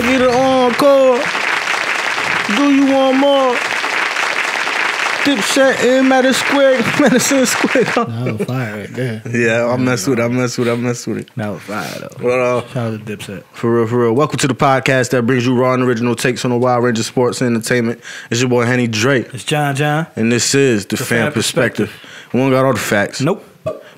I get it encore? Do you want more? Dipset in Madison Square. That was fire right there. Yeah, I mess with it. That was fire though. Well, shout out to Dipset. For real. Welcome to the podcast that brings you raw and original takes on a wide range of sports and entertainment. It's your boy Henny Drake. It's John. And this is the Pham Perspective. We don't got all the facts. Nope.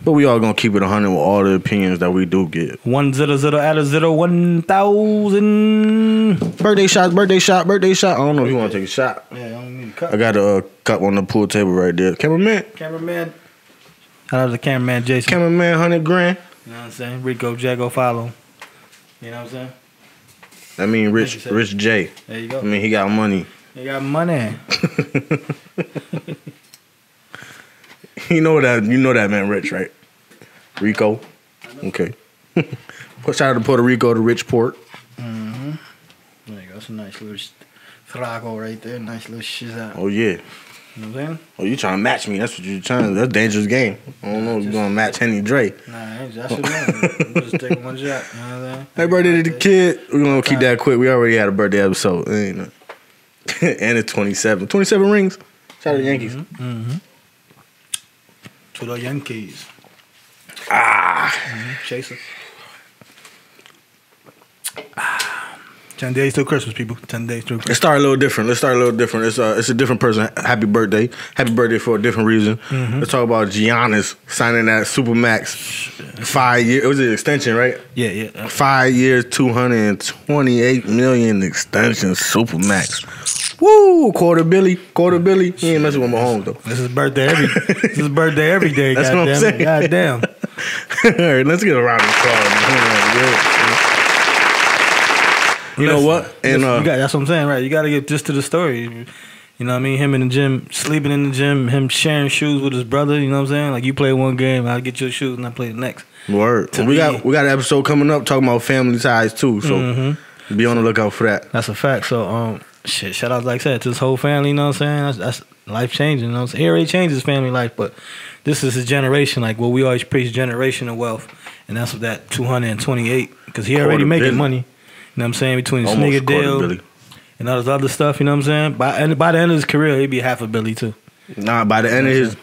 But we all gonna keep it 100 with all the opinions that we do get. 100 out of 1,000. Birthday shot. I don't know if you want to take a shot. Yeah, I don't need a cup. I got a cup on the pool table right there. Cameraman. Shout out to the cameraman Jason. Cameraman, $100 grand. You know what I'm saying? Rico Jago follow. You know what I'm saying? I mean, Rich J. There you go. I mean, he got money. He got money. You know that man Rich, right? Rico. Okay. Shout out to Puerto Rico, the rich port. Mm-hmm. There you go. It's a nice little trago right there. Nice little shizzle. Oh yeah. You know what I'm saying? Oh, you trying to match me? That's what you're trying to. That's a dangerous game. I don't know if you're gonna match Henny Dre. Nah, that's what I'm just taking one shot. You know what I'm saying? Happy birthday to the kid. We're gonna keep that quick. We already had a birthday episode. Ain't it? And it's 27. 27 rings. Shout out to the Yankees. Mm-hmm. To the Yankees. Chaser. 10 days till Christmas, people. 10 days till Christmas. Let's start a little different. It's a different person. Happy birthday. Happy birthday for a different reason. Mm-hmm. Let's talk about Giannis signing that Supermax 5 years. It was an extension, right? Yeah. 5 years, $228 million extension Supermax. Woo! Quarter Billy. He ain't messing with Mahomes though. This is birthday every day. That's what I'm saying. Goddamn. All right, let's get around the call. You know what? And that's what I'm saying, right? You got to get just to the story. You know what I mean? Him in the gym, sleeping in the gym, him sharing shoes with his brother. You know what I'm saying? Like you play one game, I'll get your shoes, and I play the next. Word. We got an episode coming up talking about family ties too. So be on the lookout for that. That's a fact. So shout out, like I said, to his whole family. You know what I'm saying? That's life changing. You know what I'm saying? He already changed his family life, but this is his generation. Like what we always preach, generational wealth, and that's what that 228 because he already making money. You know what I'm saying? Between this nigga deal and all this other stuff, you know what I'm saying? By the end of his career, he'd be half a billy too. Nah, by the end of his,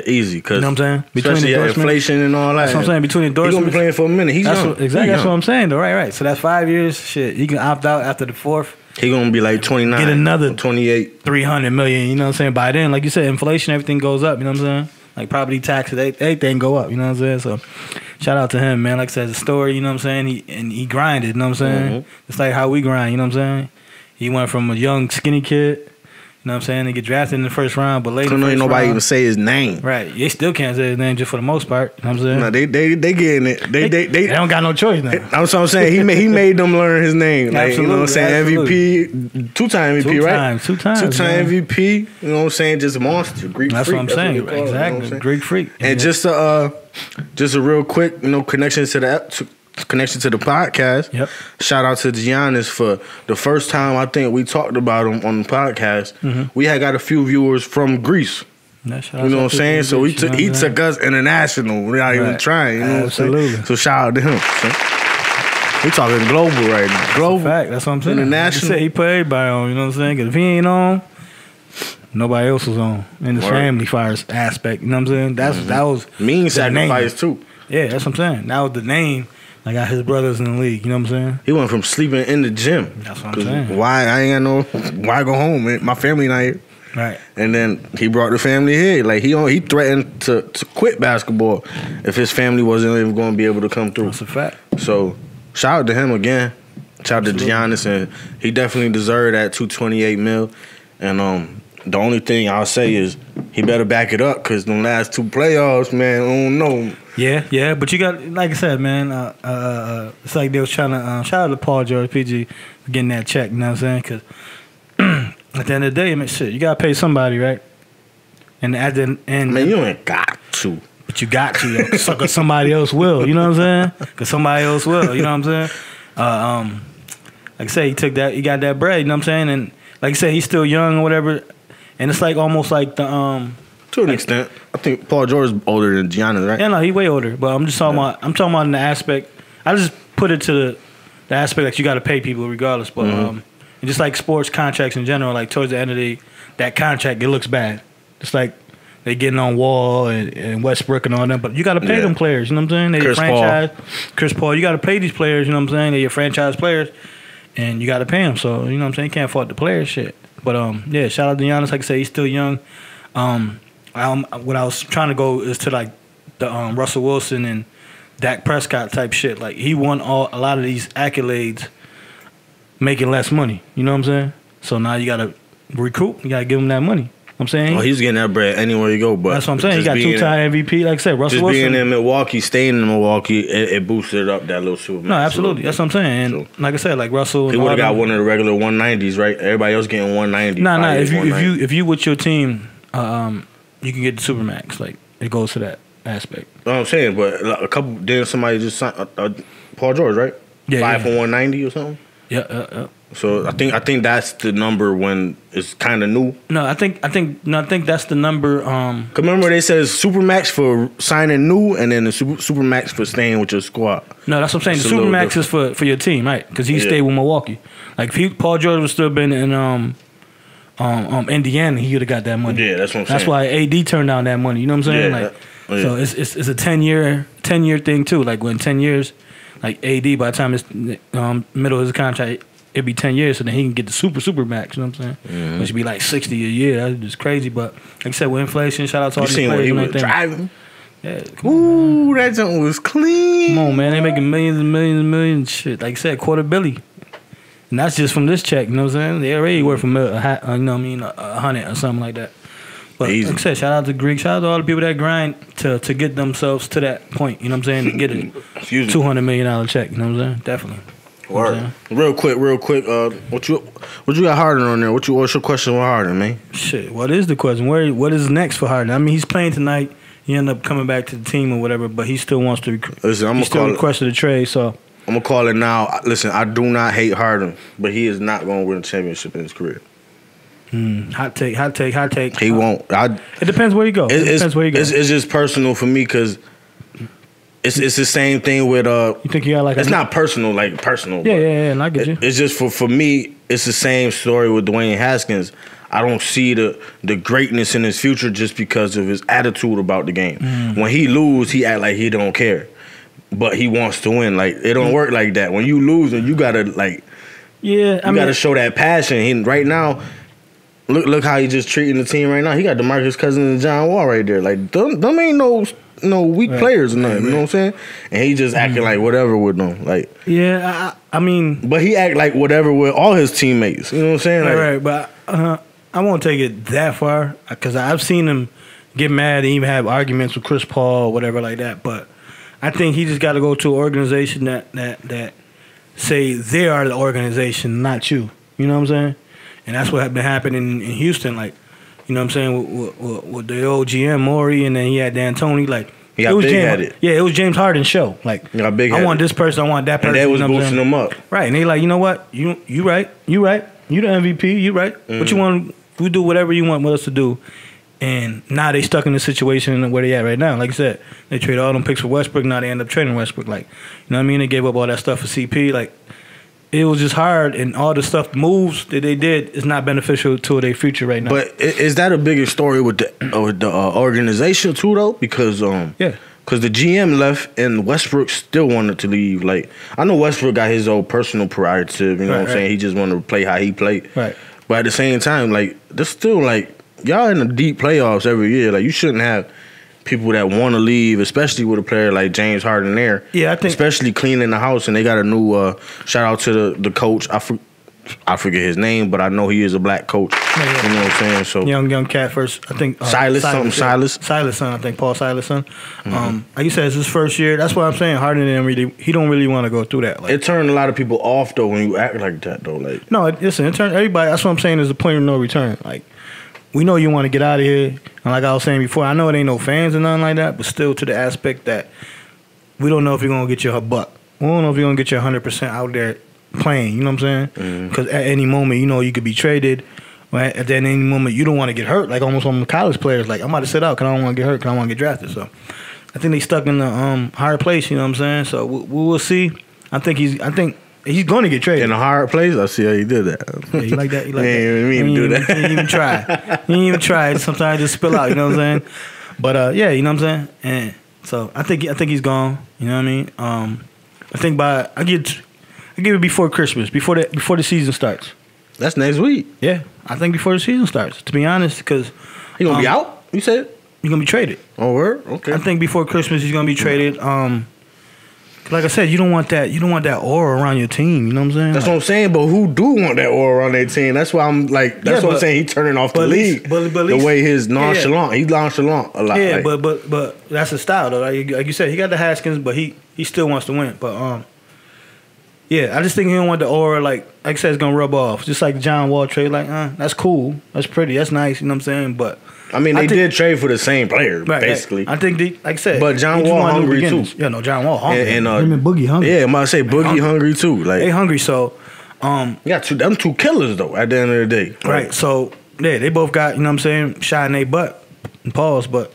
easy. Cause you know what I'm saying? Between inflation and all that. That's what I'm saying. Between endorsements. He's going to be playing for a minute. He's young. Exactly. That's what I'm saying though. Right. So that's 5 years. Shit. He can opt out after the fourth. He going to be like 29. Get another 28. 300 million. You know what I'm saying? By then, like you said, inflation, everything goes up. You know what I'm saying? Like property taxes, everything go up. You know what I'm saying? So shout out to him, man. Like I said, the story, you know what I'm saying? He grinded, you know what I'm saying? Mm-hmm. It's like how we grind, you know what I'm saying? He went from a young, skinny kid, you know what I'm saying? He get drafted in the first round, but later. Ain't nobody even say his name. Right. They still can't say his name just for the most part. You know what I'm saying? No, they getting it. They don't got no choice now. That's what I'm saying. He made them learn his name. Like, Absolutely, you know what I'm saying? absolutely. MVP, two-time MVP, right? Two-time MVP. You know what I'm saying? Just a monster. Greek That's freak. What I'm saying. What exactly. You know Greek freak. And just a real quick, connection to the podcast. Yep. Shout out to Giannis for the first time I think we talked about him on the podcast. Mm-hmm. We had got a few viewers from Greece. You know what I'm saying? So he took us international without even trying. You know Absolutely. What I'm saying? So shout out to him. We talking global right now. Global. Fact. That's what I'm saying. International. He put everybody on. You know what I'm saying? Because if he ain't on, nobody else was on in the family fires aspect. You know what I'm saying? That was mean sacrifice too. Yeah, that's what I'm saying. That was the name. I got his brothers in the league. You know what I'm saying? He went from sleeping in the gym. That's what I'm saying. Why I ain't got no? Why go home? Man? My family not here. Right. And then he brought the family here. Like he threatened to quit basketball if his family wasn't even going to be able to come through. That's a fact. So shout out to him again. Shout out to Giannis, and he definitely deserved that $228 million. And the only thing I'll say is he better back it up because the last two playoffs, man, I don't know. Yeah, but you got, like I said, man, it's like they was trying to, shout out to Paul George, PG, for getting that check, you know what I'm saying? Because at the end of the day, I mean, shit, you got to pay somebody, right? And at the end. Man, you ain't got to. But you got to, yo. Sucker, somebody else will, you know what I'm saying? Because somebody else will, you know what I'm saying? Like I said, he got that bread, you know what I'm saying? And like I said, he's still young or whatever. And it's like almost like the to an extent. I think Paul George is older than Giannis, right? Yeah, no, he way older. But I'm just talking about in the aspect. I just put it to the aspect that you got to pay people regardless. But and just like sports contracts in general, like towards the end of that contract, it looks bad. It's like they getting on Wall and Westbrook and all them, but you got to pay them players. You know what I'm saying? They your franchise. Chris Paul, you got to pay these players. You know what I'm saying? They're your franchise players, and you got to pay them. So you know what I'm saying? You can't fault the players shit. But yeah, shout out to Giannis. Like I said, he's still young. What I was trying to go is to like the Russell Wilson and Dak Prescott type shit. Like he won a lot of these accolades, making less money. You know what I'm saying? So now you got to recoup. You got to give him that money. I'm saying. Oh, he's getting that bread anywhere you go. But that's what I'm saying. He got 2-time MVP. Like I said, Russell Wilson. Just being in Milwaukee, staying in Milwaukee, it boosted up that little Superman. No, absolutely. That's what I'm saying. And like I said, like Russell. He would have got one of the regular 190s, right? Everybody else getting 190. Nah. If you with your team, you can get the Supermax. Like it goes to that aspect. No, I'm saying, but a couple. Then somebody just signed Paul George, right? Yeah, 5 for 190 or something. Yeah. So I think that's the number when it's kind of new. No, I think that's the number. 'Cause remember they said Supermax for signing new, and then the Supermax for staying with your squad. No, that's what I'm saying. The Supermax is for your team, right? Because he stayed with Milwaukee. Like if Paul George would still been in Indiana, he would have got that money. Yeah, that's what I'm saying. That's why AD turned down that money. You know what I'm saying? So it's a 10-year thing too. Like when 10 years, like AD by the time it's middle of his contract, it'd be 10 years, so then he can get the super max. You know what I'm saying? Mm-hmm. Which would be like 60 a year. That's just crazy. But like I said, with inflation, shout out to all these players. You seen what he was driving? Yeah. Ooh, that junk was clean. Come on, man. They making millions and millions and millions. Shit, like I said, $250 million. And that's just from this check. You know what I'm saying? They already worth $100 or something like that. But like I said, shout out to Greek. Shout out to all the people that grind to get themselves to that point. You know what I'm saying? To get a $200 million check. You know what I'm saying? Definitely. Word. Real quick. What you got Harden on there? What's your question with Harden, man? Shit, what is the question? What is next for Harden? I mean, he's playing tonight. He ended up coming back to the team or whatever, but he still wants to. Listen, he still requested a trade, so I'm gonna call it now. Listen, I do not hate Harden, but he is not gonna win a championship in his career. Hot take. He won't. It depends where you go. It depends where you go. It's just personal for me because it's the same thing with You think you got like? It's not personal, like personal. Yeah, and I get you. It's just for me. It's the same story with Dwayne Haskins. I don't see the greatness in his future just because of his attitude about the game. When he lose, he act like he don't care, but he wants to win. Like it don't work like that. When you lose, and you gotta gotta show that passion. Right now, look how he just treating the team right now. He got DeMarcus Cousins and John Wall right there. Like them ain't no weak players or nothing. You know what I'm saying? And he just acting like whatever with them. Like I mean, but he act like whatever with all his teammates. You know what I'm saying? Like, right. But I won't take it that far because I've seen him get mad and even have arguments with Chris Paul or whatever like that. But I think he just got to go to an organization that say they are the organization, not you. You know what I'm saying? And that's what been happening in Houston. Like, you know what I'm saying, with the old GM Morey, and then he had D'Antoni. Like, he got big-headed. Yeah, it was James Harden's show. Like, I want this person, I want that person. And that was boosting him up. Right, and they like, you know what? You right. You the MVP. You right. What you want? We do whatever you want with us to do. And now they stuck in the situation where they at right now. Like I said, they traded all them picks for Westbrook. Now they end up trading Westbrook. Like, you know what I mean? They gave up all that stuff for CP. Like, it was just hard, and all the stuff moves that they did is not beneficial to their future right now. But is that a bigger story with the organization too, though? Because because the GM left and Westbrook still wanted to leave. Like, I know Westbrook got his own personal prerogative. You know what I'm saying? He just wanted to play how he played. Right. But at the same time, like, there's still like y'all in the deep playoffs every year. Like, you shouldn't have people that want to leave, especially with a player like James Harden there. Yeah, I think, especially cleaning the house, and they got a new shout out to the coach. I forget his name, but I know he is a black coach. Yeah. You know what I'm saying? So young cat first. I think Silas. Silas' son. I think Paul Silas' son. Like you said, it's his first year. That's what I'm saying. Harden don't really want to go through that. Like, it turned a lot of people off though when you act like that though. Like, no, listen, it turned everybody. That's what I'm saying. Is the point of no return. Like, we know you want to get out of here, and like I was saying before, I know it ain't no fans or nothing like that, but still to the aspect that we don't know if you're gonna get your buck. We don't know if you're gonna get your 100% out there playing. You know what I'm saying? Because at any moment, you know, you could be traded. Right? At any moment, you don't want to get hurt. Like almost on the college players, like I'm about to sit out because I don't want to get hurt because I want to get drafted. So I think they stuck in the higher place. You know what I'm saying? So we will see. I think he's going to get traded in a hard place. I see how you did that. Yeah, you like that? You like He that? ain't even do that. He didn't even try. He didn't even try. Sometimes it just spill out. You know what I'm saying? But yeah, you know what I'm saying. And so I think he's gone. You know what I mean? I think I give it before Christmas, before the season starts. That's next week. Yeah, I think before the season starts. To be honest, because He gonna be out. You said? he's gonna be traded. Oh, word. Okay. I think before Christmas he's gonna be traded. Like I said, you don't want that aura around your team. You know what I'm saying? That's what I'm saying. But who do want that aura around their team? That's why I'm like. That's what I'm saying. He turning off the league. The way his nonchalant. He's nonchalant a lot. Yeah, like, but that's his style though. Like you said, he got the Haskins, but he still wants to win. But yeah, I just think he don't want the aura. Like I said, it's gonna rub off. Just like John Wall trade. Like that's cool. That's pretty. That's nice. You know what I'm saying? But I mean, they did trade for the same player, basically. I think like I said, but John Wall hungry too. Yeah, no, John Wall hungry. And him and Boogie hungry. Yeah, I'm about to say Boogie hungry too. Like they hungry. So yeah, them two killers though. At the end of the day, right? So yeah, they both got, you know what I'm saying, shot in their butt and pause, but.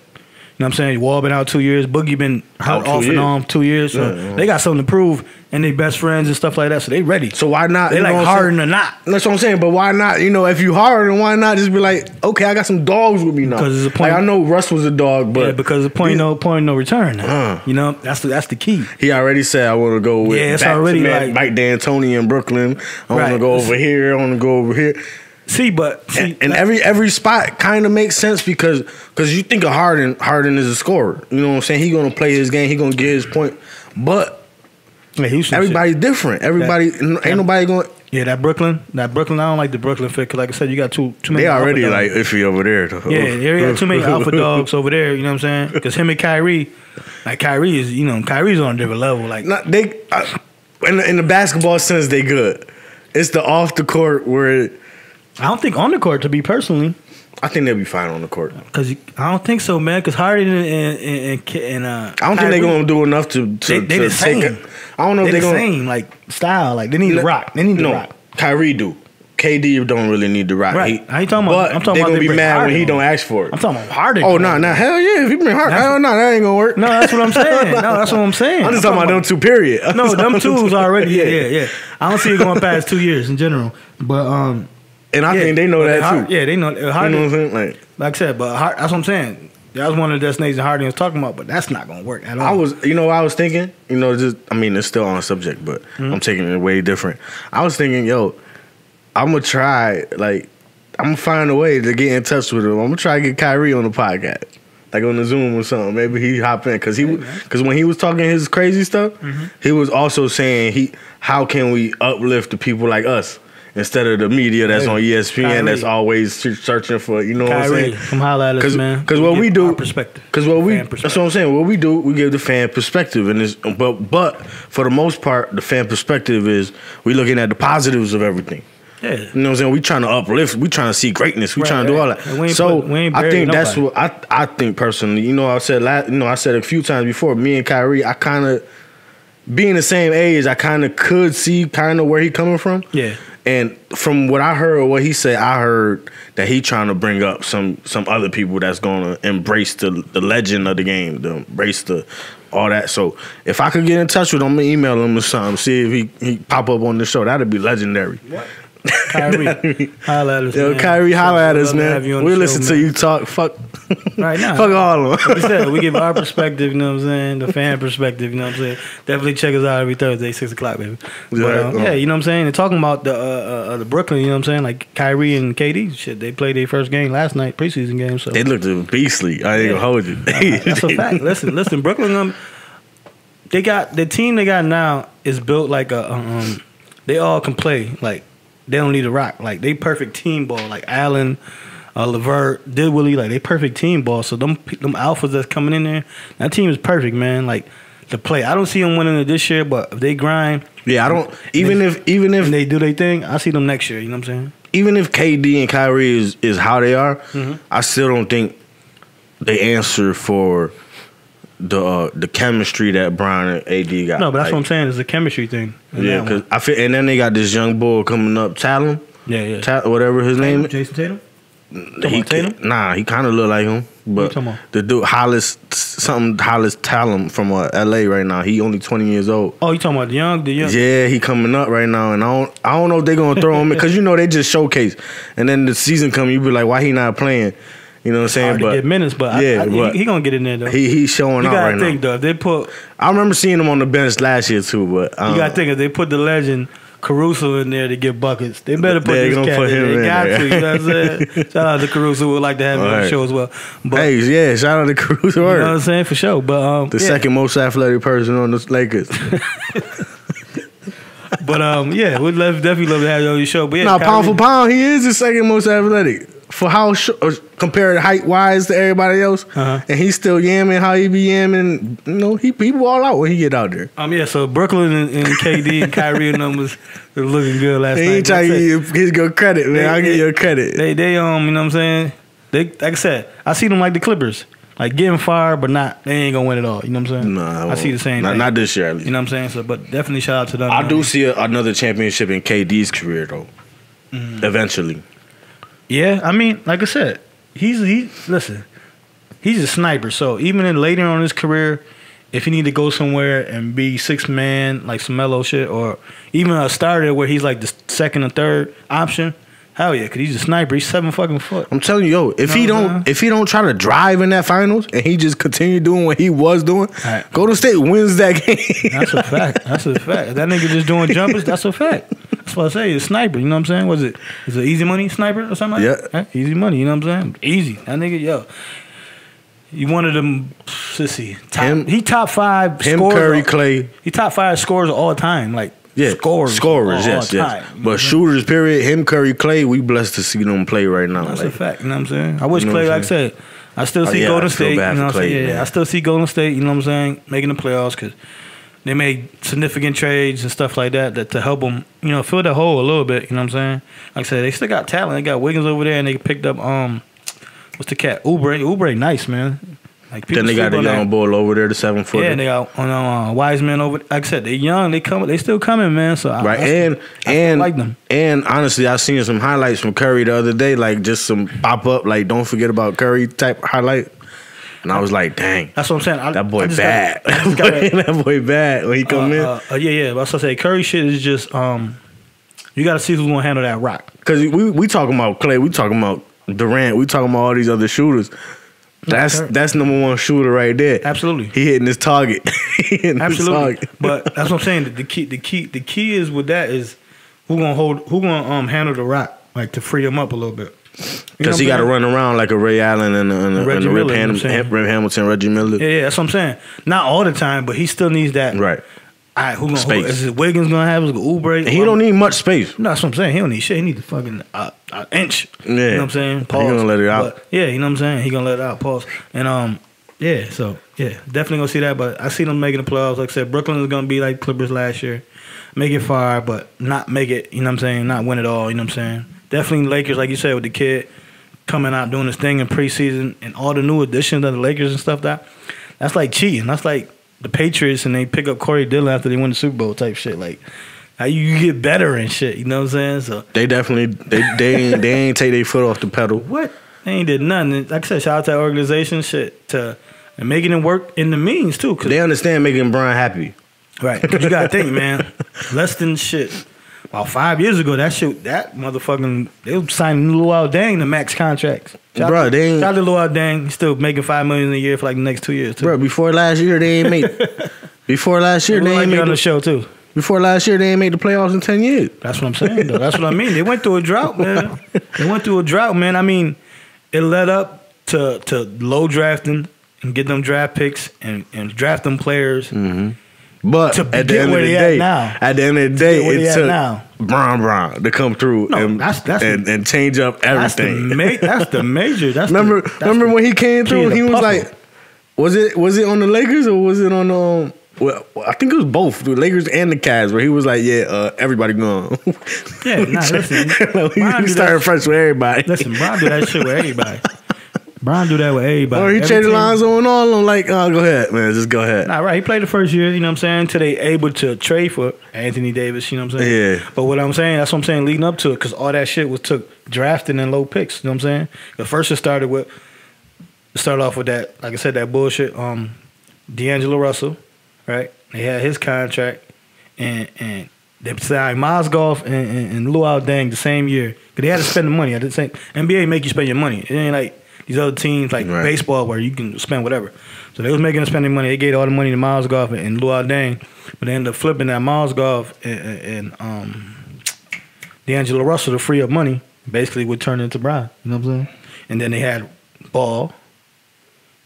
You know what I'm saying? Wall been out 2 years. Boogie been out off and on 2 years. So they got something to prove, and they best friends and stuff like that. So they ready. So why not? They like Harden or not. That's what I'm saying. But why not? You know, if you Harden, why not just be like, okay, I got some dogs with me now. Because it's a point. Like, I know Russ was a dog, but because the point no return. You know, that's the key. He already said I want to go with it's already like Mike D'Antoni in Brooklyn. I want to go over here. I want to go over here. And every spot kind of makes sense because you think of Harden is a scorer. You know what I'm saying? He gonna play his game. He gonna get his point. But everybody's different. Ain't nobody going. Yeah, that Brooklyn. I don't like the Brooklyn fit. Cause like I said, you got too many. They already like iffy over there. Though. Yeah, they got too many alpha dogs over there. You know what I'm saying? Because him and Kyrie, like Kyrie is, Kyrie's on a different level. Like in the basketball sense, they good. It's the off the court where. I don't think on the court, to be personally. I think they'll be fine on the court. Because I don't think so, man. Because Harden and I don't think they're gonna do enough to take it. I don't know if they're gonna same like style. Like they need to rock. They need to rock. Kyrie do. KD don't really need to rock. Right. I ain't talking about. I'm talking they're about gonna be mad Harden when he don't ask for it. I'm talking about Harden. Oh no, hell yeah! If he bring Harden, hell no, that ain't gonna work. No, that's what I'm saying. I'm just talking about them two. Period. No, them two's already. Yeah. I don't see it going past 2 years in general. But and I think they know that too. Yeah, they know. Harden, you know what I'm saying? Like I said, but that's what I'm saying. That was one of the destinations Harden was talking about, but that's not going to work at all. I was thinking, it's still on subject, but I'm taking it way different. I was thinking, I'm going to try, I'm going to find a way to get in touch with him. I'm going to try to get Kyrie on the podcast, like on the Zoom or something. Maybe he hop in, because when he was talking his crazy stuff, he was also saying, how can we uplift the people like us? Instead of the media that's on ESPN that's always searching for, you know what I'm saying? Come holla at us, man. Because what we do, perspective. That's what I'm saying. What we do, we give the fan perspective, and but for the most part, the fan perspective is we looking at the positives of everything. Yeah. You know what I'm saying? We trying to uplift. We trying to see greatness. We trying to do all that. I think that's what I think personally. I said a few times before. Me and Kyrie, I kind of being the same age, I kind of could see kind of where he coming from. Yeah. And from what I heard or what he said, I heard that he trying to bring up some other people that's going to embrace the legend of the game, to embrace all that. So if I could get in touch with him, I'm going to email him or something, see if he pop up on the show. That'd be legendary. What? Kyrie, holla at us, man. Kyrie, holla at us, man. We'll listen to you talk. Fuck. Right now. Fuck all of them. Like I said, we give our perspective, you know what I'm saying? The fan perspective, you know what I'm saying? Definitely check us out every Thursday, 6 o'clock, baby. But, yeah, you know what I'm saying? And talking about the Brooklyn, you know what I'm saying? Like Kyrie and KD, shit, they played their first game last night, preseason game. So they looked beastly. I ain't gonna hold you. That's a fact. Listen, Brooklyn, they got the team they got now is built like they all can play. Like they don't need to rock. Like they perfect team ball. Like Allen, LeVert, Dinwiddie, like they perfect team ball. So them alphas that's coming in there, that team is perfect, man. Like to play. I don't see them winning it this year, but if they grind, yeah, I don't. Even if they do their thing, I see them next year. You know what I'm saying? Even if KD and Kyrie is how they are, I still don't think they answer for the chemistry that Brown and AD got. No, but that's what I'm saying. It's a chemistry thing. Yeah, because I feel, and then they got this young boy coming up, Tatum. Yeah. Whatever his name is. Jason Tatum. Nah, he kind of look like him. But the dude Hollis Talon from LA right now. He only 20 years old. Oh, you talking about the young? Yeah, he coming up right now, and I don't know if they gonna throw him because they just showcase, and then the season come, you be like, why he not playing? You know what I'm saying? Hard to get minutes, but he gonna get in there though. He's showing out right now. You gotta think though, I remember seeing him on the bench last year too, but you gotta think if they put the legend Caruso in there to get buckets, they better put this cat in there. They got to, you know what I'm saying? Shout out to Caruso. We'd like to have him on the show as well. But, hey, yeah, shout out to Caruso. You know what I'm saying? For sure. But the second most athletic person on the Lakers. But we'd definitely love to have you on your show. But pound for pound, he is the second most athletic. For how compared height wise to everybody else, and he's still yamming how he be yamming. He ball out when he get out there. So Brooklyn and KD and Kyrie and them was looking good last night. He ain't trying to give you his good credit, man. I'll give you a credit. They you know what I'm saying? They, like I said, I see them like the Clippers. Like getting fired, but they ain't gonna win it all. You know what I'm saying? Nah, I see the same thing. Not this year, at least. You know what I'm saying? So, but definitely shout out to them. I do see another championship in KD's career though. Eventually. Yeah, I mean, like I said, he's a sniper. So even later on in his career, if he need to go somewhere and be sixth man, like some mellow shit, or even a starter where he's like the second or third option, hell yeah, because he's a sniper. He's 7 fucking foot. I'm telling you, if he don't try to drive in that finals and he just continue doing what he was doing, Golden State wins that game. That's a fact. That's a fact. If that nigga just doing jumpers, that's a fact. That's what I say. He's a sniper. You know what I'm saying? Is it easy money sniper or something like that? Yeah. Easy money. You know what I'm saying? Easy. That nigga, he one of them. Let's see. He top 5 him, scorers. Curry, Clay. He top 5 scorers of all time. Like scorers, yes. But shooters, period. Him, Curry, Clay. We blessed to see them play right now. That's a fact. You know what I'm saying? I wish Clay, like I said, I still see Golden State. You know what I'm saying? Yeah, I still see Golden State. You know what I'm saying? Making the playoffs because they made significant trades and stuff like that to help them, fill the hole a little bit. You know what I'm saying? Like I said, they still got talent. They got Wiggins over there, and they picked up what's the cat? Oubre, nice man. Like then they got the young boy over there, the 7 footer. Yeah, they got Wiseman over. Like I said, they young. They still coming, man. So I like them. And honestly, I seen some highlights from Curry the other day, like just some pop up, like don't forget about Curry type highlight. And I was like, dang. That's what I'm saying. That boy bad. That boy bad when he come in. Yeah. But I was gonna say Curry shit is just you got to see who's gonna handle that rock. Because we talking about Clay, we talking about Durant, we talking about all these other shooters. That's number one shooter right there. Absolutely, he hitting his target. Absolutely, but that's what I'm saying. The key is with that is who gonna handle the rock, like to free him up a little bit. Because he got to run around like a Ray Allen and a Rip Hamilton, Reggie Miller. Yeah, that's what I'm saying. Not all the time, but he still needs that. Right. All right, space. Is it Wiggins gonna have? Is it Oubre? And he don't need much space. No, that's what I'm saying. He don't need shit. He needs a fucking inch. Yeah. You know what I'm saying? Pause. He gonna let it out. But, yeah, you know what I'm saying? He gonna let it out. Pause. And definitely gonna see that. But I see them making the playoffs. Like I said, Brooklyn is gonna be like Clippers last year. Make it far, but not make it, you know what I'm saying? Not win it all, you know what I'm saying? Definitely Lakers, like you said, with the kid coming out doing his thing in preseason and all the new additions of the Lakers and stuff, that's like cheating. That's like the Patriots and they pick up Corey Dillon after they win the Super Bowl type shit. Like, how you get better and shit, you know what I'm saying? So they definitely they ain't take their foot off the pedal. What? They ain't did nothing. Like I said, shout out to that organization and making it work in the means too. They understand making Brian happy. Right. Cause you gotta think, man. Less than shit. About 5 years ago, that motherfucking, they were signing Luol Deng to max contracts. Shout out to Luol Deng. He's still making $5 million a year for like the next 2 years too. Bro, before last year they ain't made. Before last year they ain't made on the show too. Before last year they ain't made the playoffs in 10 years. That's what I'm saying though. That's what I mean. They went through a drought, man. I mean, it led up to low drafting and get them draft picks and draft them players. Mm-hmm. But at the end of the day, it took Bron to come through and change up everything. That's the major. Remember when he came through? He was like, was it on the Lakers or was it on well, I think it was both the Lakers and the Cavs where he was like, everybody gone. Yeah, listen. He started fresh with everybody. Listen, Bron do that shit with everybody. Bron do that with everybody. Or he changed lines on all of them. Like, oh, go ahead, man. Just go ahead. Nah, right. He played the first year, you know what I'm saying, until they able to trade for Anthony Davis, you know what I'm saying? Yeah. But what I'm saying, that's what I'm saying, leading up to it, because all that shit was took drafting and low picks, you know what I'm saying? The first it started off with that, like I said, that bullshit, D'Angelo Russell, right? They had his contract, and they signed Mozgov and Luol Deng the same year, because they had to spend the money. I didn't say NBA make you spend your money. It ain't like these other teams like baseball where you can spend whatever. So they was making them spending money. They gave all the money to Mozgov and Luol Deng, but they ended up flipping that Mozgov and D'Angelo Russell to free up money. Basically, would turn into Bron. You know what I'm saying? And then they had Ball.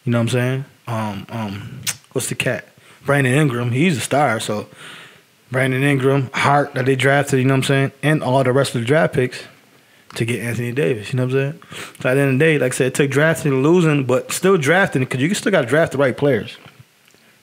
You know what I'm saying? What's the cat? Brandon Ingram. He's a star. So Brandon Ingram, Hart that they drafted. You know what I'm saying? And all the rest of the draft picks to get Anthony Davis, you know what I'm saying? So at the end of the day, like I said, it took drafting and losing, but still drafting, because you still got to draft the right players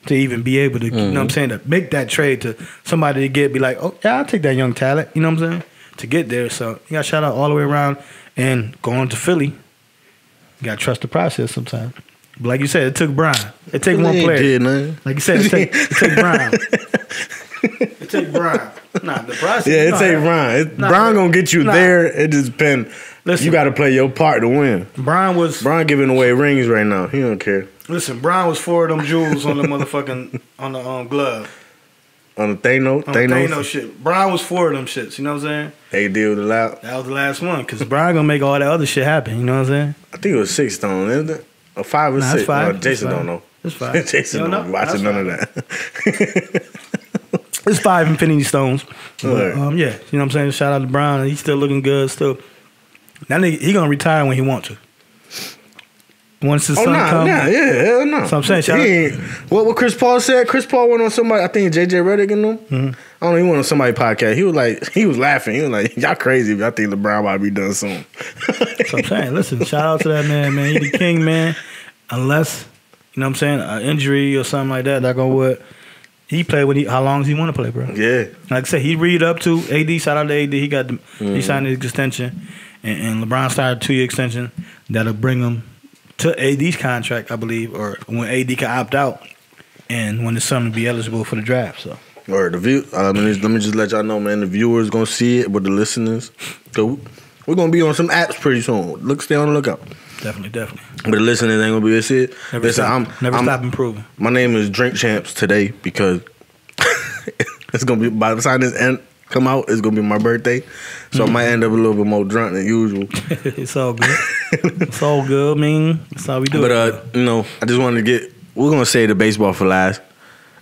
to even be able to, you know what I'm saying, to make that trade to somebody to be like, oh, yeah, I'll take that young talent, you know what I'm saying, to get there. So you got to shout out all the way around. And going to Philly, you got to trust the process sometimes. But like you said, it took Bron. It took one player. Did, man. Like you said, it took Bron. It take Bron. Nah, the process. Yeah, it take Bron. Bron gonna get you there. It just depends. Listen, you got to play your part to win. Bron giving away rings right now. He don't care. Listen, Bron was 4 of them jewels on the motherfucking on the glove. On the Thanos shit. Bron was 4 of them shits. You know what I'm saying? They deal with that was the last one, because Bron gonna make all that other shit happen. You know what I'm saying? I think it was 6 stone, isn't it? Or 5 or 6. It's 5. No, Jason don't know. It's 5. Jason don't be watching none of that. It's 5 Infinity Stones. But, yeah, you know what I'm saying? Shout out to Bron. He's still looking good. Still, that nigga, he gonna retire when he wants to. Once his son comes. Hell no. So I'm saying, shout out. What Chris Paul said? Chris Paul went on somebody, I think JJ Redick and them. I don't know, he went on somebody's podcast. He was laughing. He was like, y'all crazy if y'all think LeBron might be done soon. So I'm saying, listen, shout out to that man. He the king, man. Unless, you know what I'm saying, an injury or something like that gonna what. He played how long does he want to play, bro? Yeah. Like I said, he read up to AD. Shout out to AD. He signed his extension, and LeBron started a 2-year extension that'll bring him to AD's contract, I believe, or when AD can opt out, and when his son will be eligible for the draft. So. Or the view. Let me just let y'all know, man. The viewers gonna see it, but the listeners, so we're gonna be on some apps pretty soon. Stay on the lookout. Definitely. But the listeners ain't gonna be able to see it. Never stop improving. My name is Drink Champs today because it's gonna be, by the time this come out, it's gonna be my birthday, so I might end up a little bit more drunk than usual. It's all good. It's all good. I mean, that's how we do it. But I just wanted to we're gonna say the baseball for last.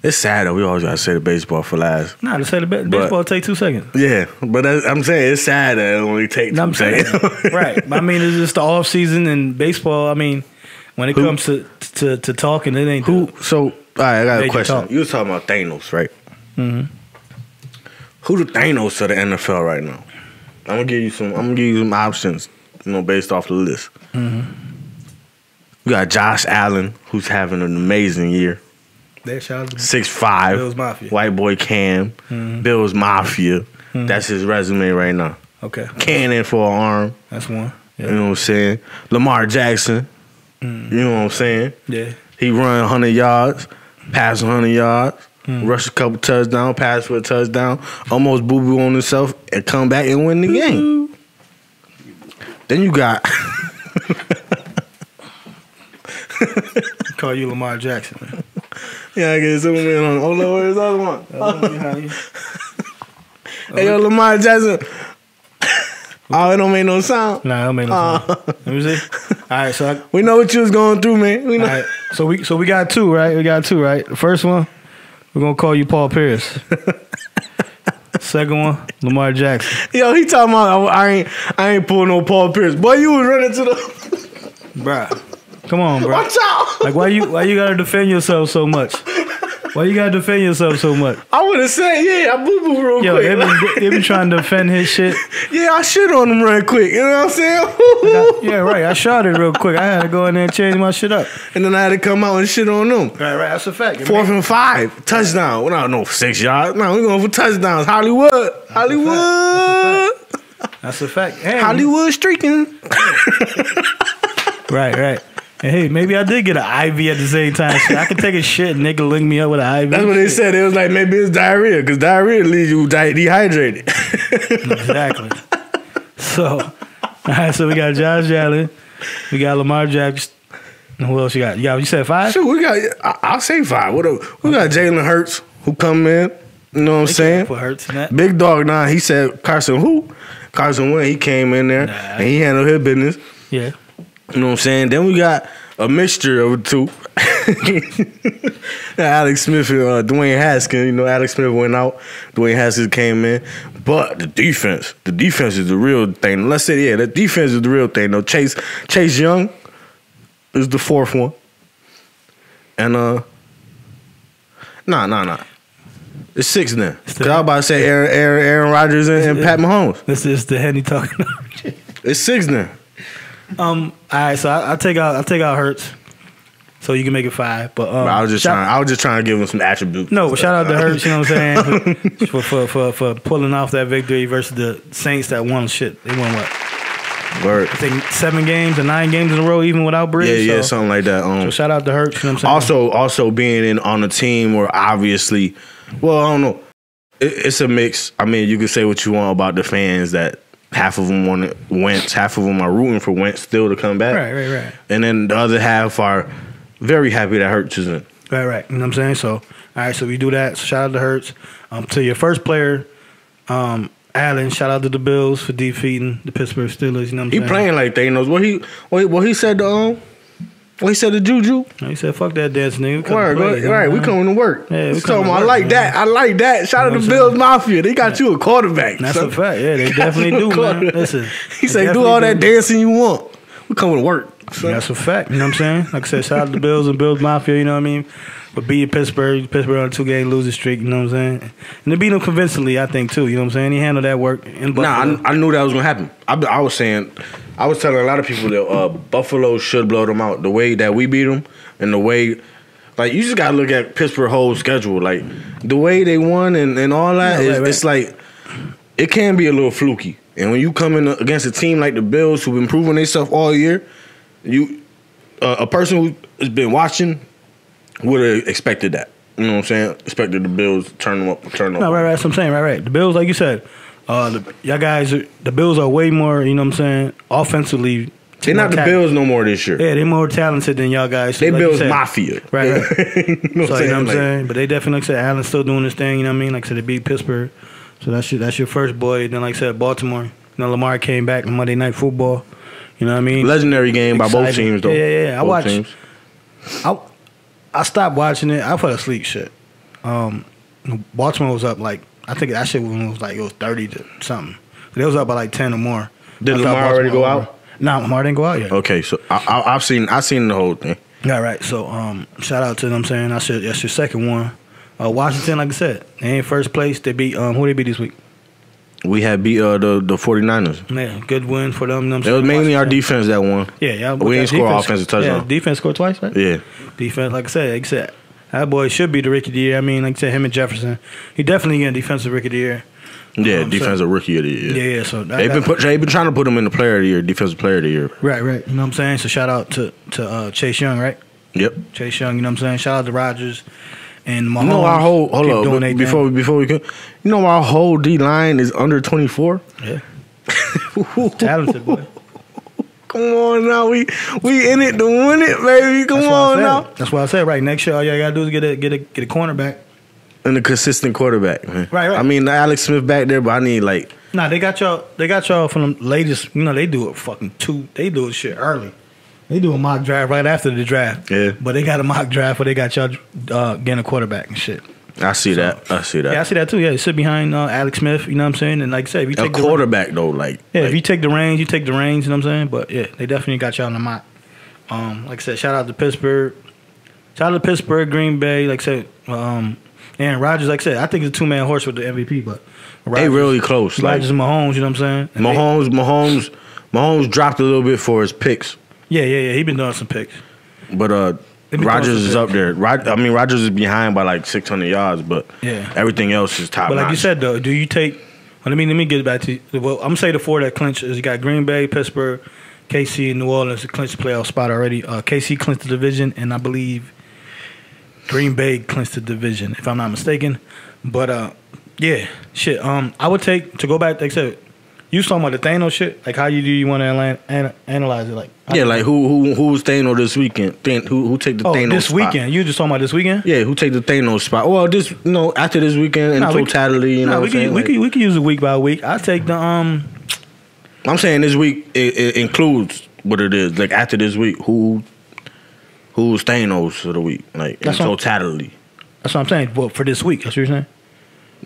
It's sad though. We always gotta say the baseball for last. Nah, to say the baseball take 2 seconds. Yeah, but I'm saying it's sad that it only takes 2 seconds. Right. But I mean, it's just the off season and baseball. I mean, when it comes to talking, it ain't. So, all right, I got a question. You was talking about Thanos, right? Mm-hmm. Who the Thanos of the NFL right now? I'm gonna give you some options, based off the list. Mm-hmm. You got Josh Allen, who's having an amazing year. 6'5", Bills Mafia. white boy Cam, Bills Mafia. That's his resume right now. Okay. Cannon for an arm. That's one. Yeah. You know what I'm saying? Lamar Jackson. You know what I'm saying? Yeah. He run 100 yards, pass 100 yards, rush a couple touchdowns, pass for a touchdown, almost boo-boo on himself, and come back and win the game. Then you got... Call you Lamar Jackson, man. Yeah, I get someone on. Oh, no, where's the other one? Hey, yo, Lamar Jackson. Oh, it don't make no sound. Nah, it don't make no sound. Let me see. All right, so we know what you was going through, man. We know. All right, so we got 2, right? We got 2, right? The first one, we're gonna call you Paul Pierce. Second one, Lamar Jackson. Yo, he talking about I ain't pulling no Paul Pierce. Boy, you was running to the bruh. Come on, bro. Watch out! Like, why you gotta defend yourself so much? Why you gotta defend yourself so much? I would have said, yeah, I boo-boo real quick. They been trying to defend his shit. Yeah, I shit on him real quick. You know what I'm saying? Yeah, right. I shot it real quick. I had to go in there and change my shit up. And then I had to come out and shit on them. Right. That's a fact. 4th and 5. Touchdown. Well, no, 6 yards. No, we going for touchdowns. Hollywood. That's a fact. Hey, Hollywood streaking. Right. And hey, maybe I did get an IV at the same time. Shit, I could take a shit and nigga link me up with an IV. That's what they said. It was like maybe it's diarrhea because diarrhea leaves you dehydrated. Exactly. So, all right. So we got Josh Allen, we got Lamar Jackson. Who else you got? You said 5? Sure, we got. I'll say 5. We got Jalen Hurts who come in. You know what I'm saying? Put Hurts in that. Big dog. Nah, he said Carson who? Carson Wentz. He came in there and he handled his business. Yeah. You know what I'm saying? Then we got a mixture of the two. Alex Smith and Dwayne Haskins. You know, Alex Smith went out. Dwayne Haskins came in. But the defense is the real thing. Let's say, the defense is the real thing. No, Chase Young is the 4th one. And nah. It's 6 now. Because I was about to say Aaron Rodgers and Pat Mahomes. This is the Henny talking. It's 6 now. All right, so I take out Hurts, so you can make it 5. But I was just trying to give him some attributes. No, shout out to Hurts. You know what I'm saying for pulling off that victory versus the Saints that won shit. They won what? Word. I think 7 games or 9 games in a row, even without Bridge. Yeah, something like that. So shout out to Hurts. You know what I'm saying? Also being in on a team where obviously, well, I don't know, it's a mix. I mean, you can say what you want about the fans that. Half of them want Wentz, half of them are rooting for Wentz still to come back. Right. And then the other half are very happy that Hurts is in. Right. You know what I'm saying? So, all right, so we do that. So shout out to Hurts. To your first player, Allen, shout out to the Bills for defeating the Pittsburgh Steelers. You know what I'm saying? He playing like Thanos. What he said to What he said to Juju? He said, "Fuck that dance, nigga." Right, we coming to work. Yeah, we coming. I like that. I like that. Shout out to Bills Mafia. They got you a quarterback. That's a fact. Yeah, they definitely do, man. Listen, he said, "Do all that dancing you want. We coming to work." Son. That's a fact. You know what I'm saying? Like I said, shout out to the Bills and Bills Mafia. You know what I mean? But beating Pittsburgh on a 2-game losing streak. You know what I'm saying? And they beat them convincingly, I think, too. You know what I'm saying? He handled that work in Buffalo. I knew that was gonna happen. I was telling a lot of people that Buffalo should blow them out. The way that we beat them and the way, like, you just gotta look at Pittsburgh's whole schedule. Like, the way they won and all that, it's like, it can be a little fluky. And when you come in against a team like the Bills who've been proving themselves all year, a person who has been watching would have expected that. You know what I'm saying? Expected the Bills to turn them up. No, right. That's what I'm saying. Right. The Bills, like you said, the Bills are way more, you know what I'm saying, offensively. They're not the Bills no more this year. Yeah, they're more talented than y'all guys. So they like Bills Mafia. Right. You know what I'm saying? But they definitely, like I said, Allen's still doing his thing, you know what I mean? Like I said, they beat Pittsburgh. So that's your first boy. Then, like I said, Baltimore. You know, Lamar came back on Monday Night Football. You know what I mean? Legendary game by both teams, though. Yeah. I stopped watching it. I fell asleep. Shit. Baltimore was up like, I think that shit was like, it was 30 to something. They was up by like 10 or more. Did Lamar already go out? No, Lamar didn't go out yet. Okay, so I've seen the whole thing. Yeah, right. So shout out to them. Saying that's your second one. Washington, like I said, they ain't first place. They beat who they beat this week? We had beat the 49ers. Yeah, good win for them. It was mainly our defense that won. Yeah. We didn't score offensive touchdown. Yeah, defense scored twice, right? Yeah. Defense, like I said, that boy should be the rookie of the year. I mean, like I said, him and Jefferson, he definitely getting defensive rookie of the year. Yeah, defensive rookie of the year. Yeah. So they've been trying to put him in the player of the year, defensive player of the year. Right. You know what I'm saying? So shout out to Chase Young, right? Yep. Chase Young. You know what I'm saying? Shout out to Rodgers and Mahomes. You know our whole before we go. You know our whole D line is under 24. Yeah. Talented boy. Come on now, we in it to win it, baby. Come on now. That's why I said right next year all y'all gotta do is get a cornerback. And a consistent quarterback, man. Right. I mean, Alex Smith back there, but I need like. Nah, they got y'all from the latest. You know, they do They do shit early. They do a mock draft right after the draft. Yeah. But they got a mock draft where they got y'all getting a quarterback and shit. I see that. Yeah, I see that too. Yeah, you sit behind Alex Smith. You know what I'm saying? And like I said, if you take a quarterback though, if you take the reins, you take the reins. You know what I'm saying? But yeah, they definitely got y'all in the mock. Like I said, shout out to Pittsburgh. Shout out to Pittsburgh, Green Bay. Like I said, Aaron Rodgers. Like I said, I think it's a 2-man horse with the MVP, but they really close. Rodgers and Mahomes. You know what I'm saying? Mahomes dropped a little bit for his picks. Yeah. He been doing some picks. But Rodgers is up there. Rodgers is behind by like 600 yards, but everything else is top. But like notch. you said though, do you take? Let me get back to you. Well, I'm gonna say the 4 that clinch is you got Green Bay, Pittsburgh, KC and New Orleans to clinch the playoff spot already. KC clinched the division, and I believe Green Bay clinched the division, if I'm not mistaken. But yeah, shit. I would take to go back. Like I said, you was talking about the Thanos shit. Like, how do you want to analyze it? Like, yeah, like who's Thanos this weekend? Who take the Thanos this spot? weekend? You just talking about this weekend? Yeah, who take the Thanos spot? Well, this after this weekend in totality, you know, we could use it week by week. I take the I'm saying this week it includes what it is. Like after this week, who's Thanos for the week? Like in totality. That's what I'm saying. Well, for this week, that's what you're saying.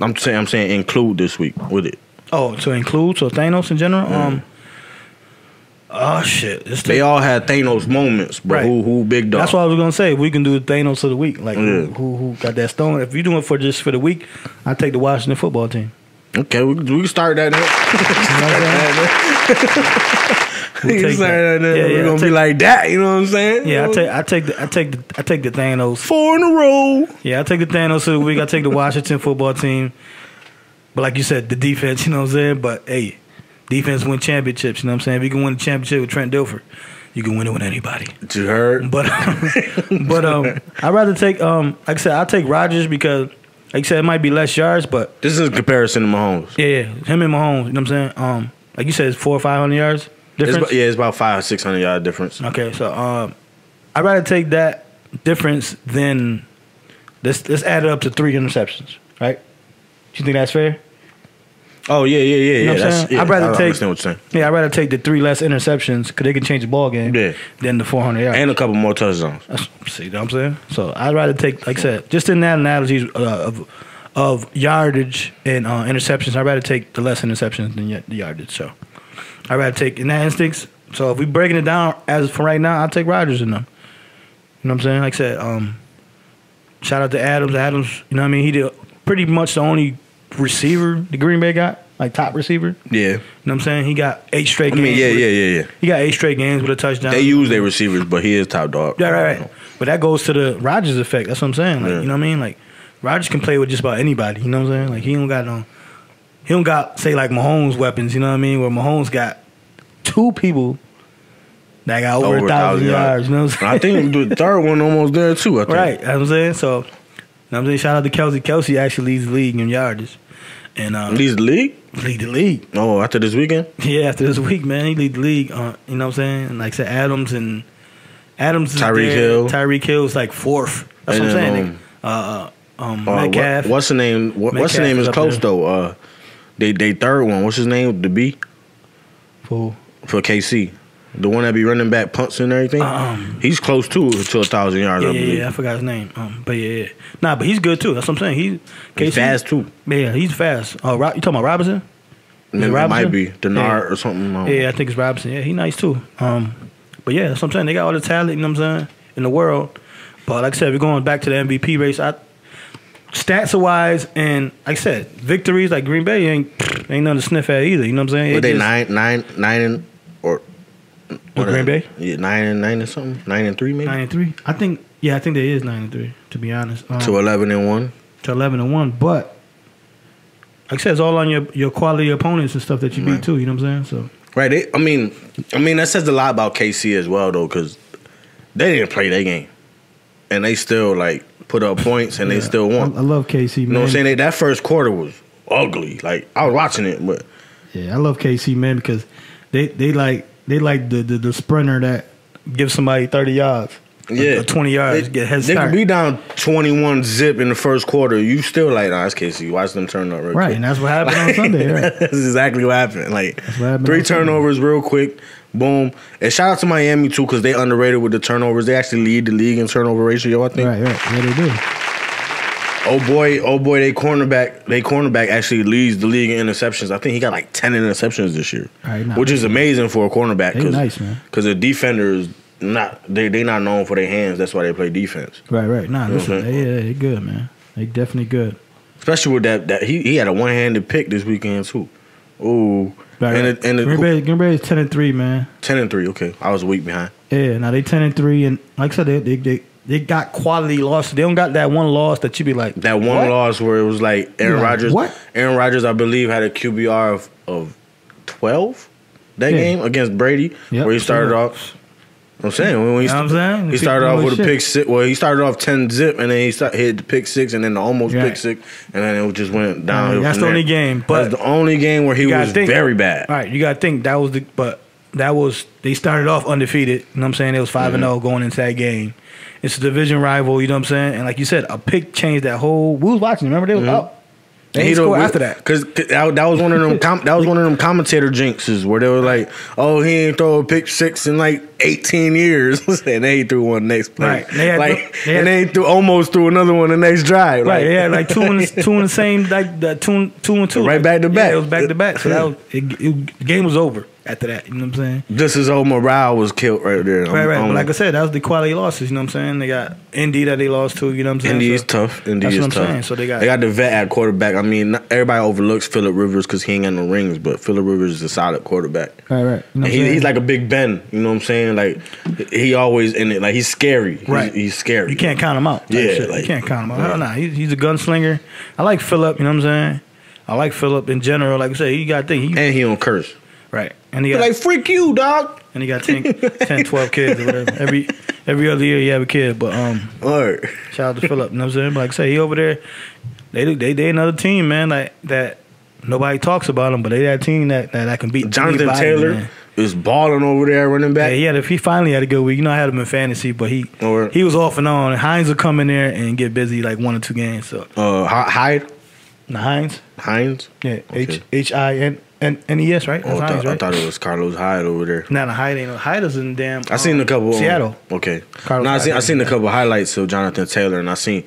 I'm saying include this week with it. Oh, to include Thanos in general. Oh shit! They all had Thanos moments, but right. who big dog? That's what I was gonna say. We can do the Thanos of the week. Like who got that stone? If you doing it for the week, I take the Washington football team. Okay, we can start that. We're gonna be like that. You know what I'm saying? Yeah, I take the Thanos 4 in a row. Yeah, I take the Thanos of the week. I take the Washington football team. But like you said, the defense. You know what I'm saying? But hey. Defense win championships, you know what I'm saying? If you can win a championship with Trent Dilfer, you can win it with anybody. You heard? But I'd rather take like I said, I'll take Rodgers because like I said, it might be less yards, but this is a comparison to Mahomes. Yeah, him and Mahomes, you know what I'm saying? Like you said, it's 400 or 500 yards difference. It's about 500 or 600 yard difference. Okay, so I'd rather take that difference than let's add it up to 3 interceptions, right? Do you think that's fair? Oh yeah. You know I'd rather take. Understand what you're saying. Yeah, I'd rather take the 3 less interceptions because they can change the ball game. Yeah. Than the 400 yards and a couple more touchdowns. See what I'm saying? So I'd rather take, like I said, just in that analogy of yardage and interceptions. I'd rather take the less interceptions than the yardage. So I'd rather take in that instance. So if we breaking it down as for right now, I'll take Rodgers in them. You know what I'm saying? Like I said, shout out to Adams. Adams, you know what I mean? He did pretty much the only receiver the Green Bay got, like top receiver. Yeah. You know what I'm saying? He got 8 straight games. Yeah. He got 8 straight games with a touchdown. They use their receivers, but he is top dog. Yeah, right. But that goes to the Rodgers effect. That's what I'm saying. Like, you know what I mean? Like, Rodgers can play with just about anybody. You know what I'm saying? Like, he don't got, say, like Mahomes weapons, you know what I mean? Where Mahomes got 2 people that got over 1,000 yards. You know what I'm saying? I think the third one almost there, too, I think. Right. You know what I'm saying? So, you know what I'm saying? Shout out to Kelsey. Kelsey actually leads the league in yardage. And leads the league? Lead the league. Oh, after this weekend? Yeah, after this week, man. He lead the league. You know what I'm saying? And like I said, Adams is Tyreek Hill. Tyreek Hill is like 4th. That's what I'm saying. Metcalf. What's the name? What's the name is close, though. They third one. What's his name? The B? Who? For KC. The one that be running back punts and everything. He's close to 1,000 yards. I believe. Yeah, I forgot his name. But yeah. Nah, but he's good too. That's what I'm saying. He's fast too. Yeah, he's fast. You talking about Robinson? It might be Denard or something. Yeah, I think it's Robinson. Yeah, he's nice too. But yeah, that's what I'm saying. They got all the talent, you know what I'm saying, in the world. But like I said, we're going back to the MVP race. Stats wise, and like I said, victories like Green Bay ain't nothing to sniff at either. You know what I'm saying? Were they 9 or? What, Green Bay? Yeah, 9 or something. 9-3 maybe. 9-3. I think they is 9-3. To be honest. To 11-1. To 11-1, but like I said, it's all on your quality opponents and stuff that you beat too. You know what I'm saying? So right. I mean that says a lot about KC as well though, because they didn't play their game, and they still like put up points and they still won. I love KC, man. You know what I'm saying? That first quarter was ugly. Like I was watching it, but yeah, I love KC, man, because they like the sprinter that gives somebody 30 yards. Yeah. Or 20 yards, get head start. They could be down 21 zip in the first quarter. You still like, nah, it's KC. Watch them turn up real quick. And that's what happened on Sunday. Right? That's exactly what happened. Like, what happened 3 turnovers real quick. Boom. And shout out to Miami, too, because they underrated with the turnovers. They actually lead the league in turnover ratio, I think. Right. Yeah, they do. Oh boy, they cornerback actually leads the league in interceptions. I think he got like 10 interceptions this year, which is amazing for a cornerback. Nice, man. Because the defenders they not known for their hands. That's why they play defense. Right. Nah, listen, they good, man. They definitely good. Especially with that he had a one-handed pick this weekend too. Ooh, right. And Green Bay is 10-3, man. 10-3. Okay, I was a week behind. Yeah, now they 10-3, and like I said, they got quality losses. They don't got that one loss that you be like that one what? Loss where it was like Aaron Rodgers. What? Aaron Rodgers, I believe, had a QBR of 12. that game against Brady, where he started off. I'm saying when he started off with a pick six. Well, he started off 10-zip, and then he hit the pick six, and then the almost pick six, and then it just went downhill. That's the only game. But that's the only game where he was very bad. All right, you got to think that was they started off undefeated. You know what I'm saying? It was 5-0 going into that game. It's a division rival. You know what I'm saying? And like you said, a pick changed that whole. We was watching. Remember they was up. They didn't score after that because that was one of them. That was one of them commentator jinxes where they were like, "Oh, he ain't throw a pick six in like 18 years," and they threw one next play. Right. They almost threw another one the next drive. Right. They had like two in the same two and two. Right back to back. Yeah, it was back to back. So that was the game was over after that. You know what I'm saying? Just his whole morale was killed right there. Right. But like I said, that was the quality losses. You know what I'm saying? They got Indy that they lost to. You know what I'm saying? Indy is tough. Indy is tough. That's what I'm saying. So they got the vet at quarterback. I mean, everybody overlooks Phillip Rivers because he ain't got no rings, but Phillip Rivers is a solid quarterback. Right. You know and he's like a Big Ben. You know what I'm saying? Like he always in it. Like he's scary. Right. He's scary. You can't count him out. Yeah. Like, you can't count him out. Hell nah. He's a gunslinger. I like Phillip. You know what I'm saying? I like Phillip in general. Like I said, he got to think. And he don't curse. Right. And he got like freak you, dog. And he got 10, 12 kids or whatever. Every other year he have a kid. But right. Shout out to Phillip. You know what I'm saying? But like I say, he over there. They another team, man. Like that. Nobody talks about him, but they that team that can beat Jonathan Taylor is balling over there running back. Yeah, he finally had a good week. You know, I had him in fantasy, but he was off and on. Hines will come in there and get busy like 1 or 2 games. So Hyde. Hines. Yeah, okay. H-I-N-N-E-S, right? That's Hines, right? I thought it was Carlos Hyde over there. Nah, Hyde ain't. Hyde is in damn. I seen a couple. Seattle. Okay. I seen a couple highlights of Jonathan Taylor, and I seen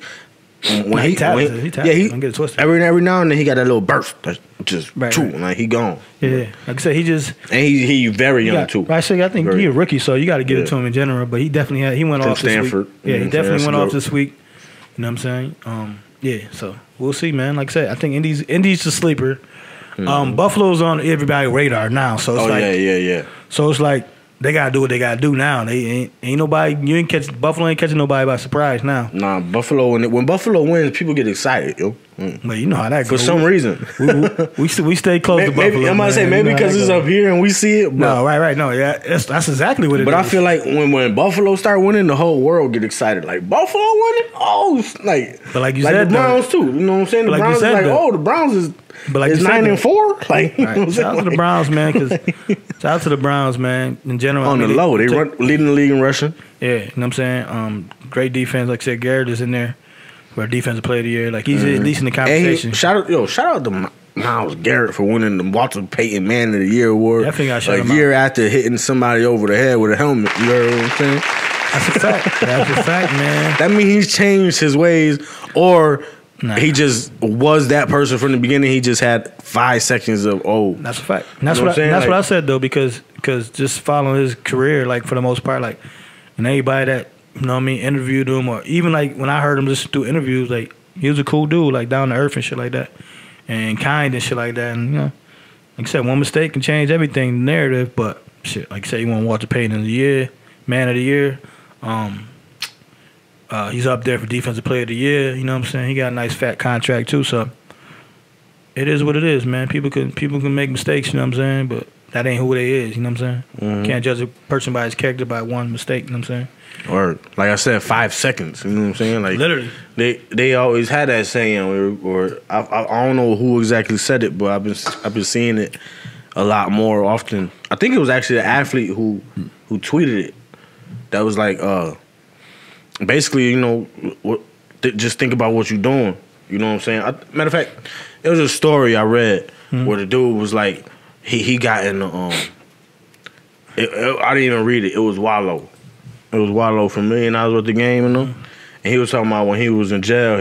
when he talented. Yeah, he get it twisted. Every now and then he got that little burst. That's just like he gone. Yeah, like I said, he very young too. I think he's a rookie, so you got to give it to him in general. But he definitely went off Stanford. This week. Yeah, he definitely went off this week. You know what I'm saying? Yeah, so we'll see, man. Like I said, I think Indy's a sleeper. Buffalo's on everybody's radar now, so it's yeah. So it's like they gotta do what they gotta do now. They ain't nobody. Buffalo ain't catching nobody by surprise now. Nah, Buffalo when Buffalo wins, people get excited, yo. But you know how that goes. For some reason, we stay close to Buffalo. I'm about to say maybe because it's up here and we see it. No, right. No, yeah, that's exactly what it is. But I feel like when Buffalo start winning, the whole world get excited. Like Buffalo winning, but like you like said, the Browns too. You know what I'm saying? The Browns is like, the Browns is. But like it's 9-4. Like, right. Shout out to the Browns, man. Shout out to the Browns, man. In general, on the low, they leading the league in rushing. Yeah, you know what I'm saying. Great defense. Like I said, Garrett is in there for defensive player of the year. Like he's at least in the conversation. Shout out to Myles Garrett for winning the Walter Payton Man of the Year award. I think I shout him out. A year after hitting somebody over the head with a helmet. You know what I'm saying? That's a fact. That's a fact, man. That means he's changed his ways, or he just was that person from the beginning. He just had 5 seconds of That's a fact. And that's what I said though, because just following his career, like for the most part, like and anybody that interviewed him, or even like when I heard him just do interviews, like he was a cool dude, like down to earth and shit like that, and kind and shit like that. And like I said, one mistake can change everything, the narrative. But shit, like I said, he won Walter Payton of the Year, Man of the Year. He's up there for Defensive Player of the Year. You know what I'm saying? He got a nice fat contract too. So it is what it is, man. People can make mistakes. You know what I'm saying? But that ain't who they is. You know what I'm saying? Mm-hmm. Can't judge a person by his character by one mistake. You know what I'm saying? Or like I said, 5 seconds. You know what I'm saying? Like literally, they always had that saying, or I don't know who exactly said it, but I've been seeing it a lot more often. I think it was actually an athlete who tweeted it. That was like, basically, just think about what you're doing. You know what I'm saying? Matter of fact, it was a story I read where the dude was like, he got in the I didn't even read it. It was Wallow. It was Wallow from $1 Million Worth of Game, and he was talking about when he was in jail.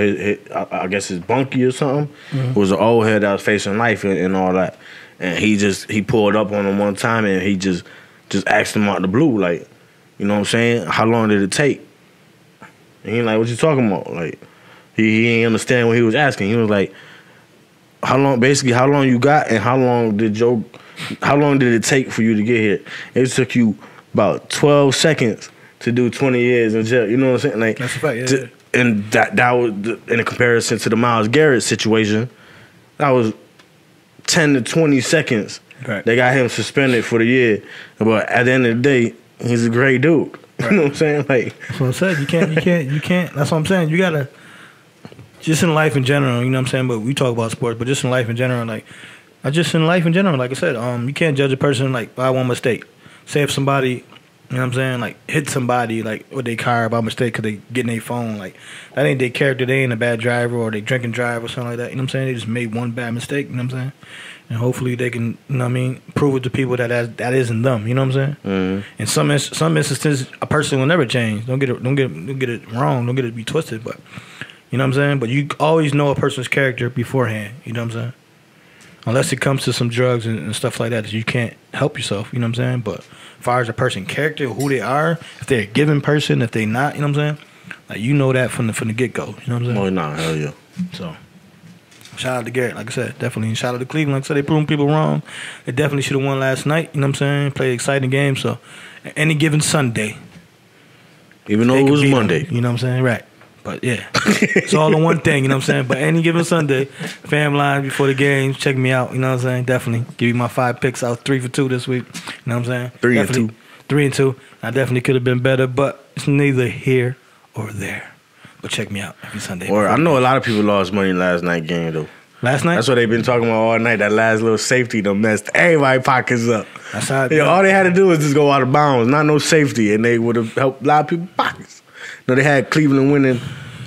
I guess his bunkie or something was an old head that was facing life and all that. And he pulled up on him one time and he just asked him out the blue, like, you know what I'm saying? How long did it take? And he like, what you talking about? Like, he ain't understand what he was asking. He was like, how long you got, and how long did it take for you to get here? It took you about 12 seconds to do 20 years in jail. You know what I'm saying? Like, that's a fact, yeah. And that was in a comparison to the Myles Garrett situation. That was 10 to 20 seconds Right. They got him suspended for the year, but at the end of the day, he's a great dude. Right. You know what I'm saying? Like that's what I said. You can't. That's what I'm saying. You gotta just in life in general. You know what I'm saying? But we talk about sports, but just in life in general, like like I said, you can't judge a person like by one mistake. Say if somebody, you know what I'm saying, like hit somebody like with their car by mistake because they getting their phone, like that ain't their character. They ain't a bad driver or they drink and drive or something like that. You know what I'm saying? They just made one bad mistake. You know what I'm saying? And hopefully they can, you know what I mean, prove it to people that isn't them. You know what I'm saying? Mm-hmm. In some instances, a person will never change. Don't get it wrong. Don't get it be twisted. But you know what I'm saying? But you always know a person's character beforehand. You know what I'm saying? Unless it comes to some drugs and stuff like that you can't help yourself. You know what I'm saying? But as far as a person's character, who they are, if they're a given person, if they not, you know what I'm saying? Like you know that from the get go. You know what I'm saying? Oh no, hell yeah. So. Shout out to Garrett, like I said, definitely. And shout out to Cleveland. Like I said, they proving people wrong. They definitely should have won last night. You know what I'm saying? Played an exciting game. So, any given Sunday. Even though it was Monday. You know what I'm saying? Right. But, yeah. It's all in one thing, you know what I'm saying? But any given Sunday, Pham line before the game, check me out. You know what I'm saying? Definitely. Give you my 5 picks. I was 3 for 2 this week. You know what I'm saying? 3 and 2. 3 and 2. I definitely could have been better, but it's neither here or there. But check me out every Sunday. Or I know a lot of people lost money last night game though. Last night? That's what they've been talking about all night. That last little safety done messed everybody's pockets up. That's how all they had to do was just go out of bounds, not no safety, and they would have helped a lot of people's pockets. No, they had Cleveland winning.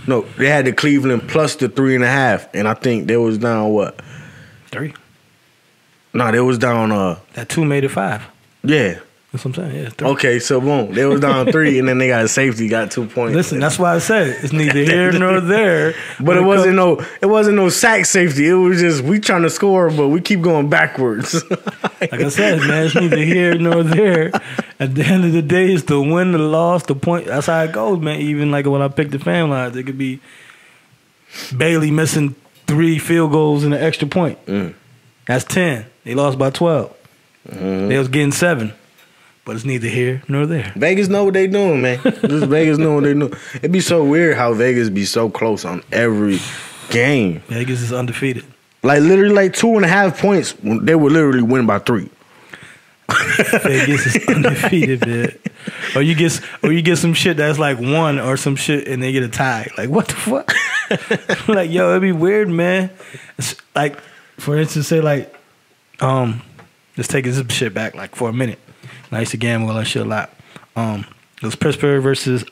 No, they had the Cleveland plus the 3.5, and I think they was down what? 3. No, they was down. That 2 made it 5. Yeah. That's what I'm saying. Yeah, 3. Okay, so boom, they was down 3, and then they got a safety, got 2 points. Listen, that's why I said it's neither here nor there. But it wasn't no sack safety. It was just we trying to score, but we keep going backwards. Like I said, man, it's neither here nor there. At the end of the day, it's the win, the loss, the point. That's how it goes, man. Even like when I picked the Pham lines, it could be Bailey missing 3 field goals and an extra point. That's 10. They lost by 12. They was getting 7. But it's neither here nor there. Vegas know what they doing, man. Just Vegas know what they doing. It be so weird how Vegas be so close on every game. Vegas is undefeated. Like literally like 2.5 points. They would literally win by 3. Vegas is undefeated, man. Or you get some shit that's like 1 or some shit and they get a tie. Like what the fuck? Like yo, it'd be weird, man. It's like for instance, say like let's take this shit back like for a minute. I used to gamble that shit a lot. It was Pittsburgh versus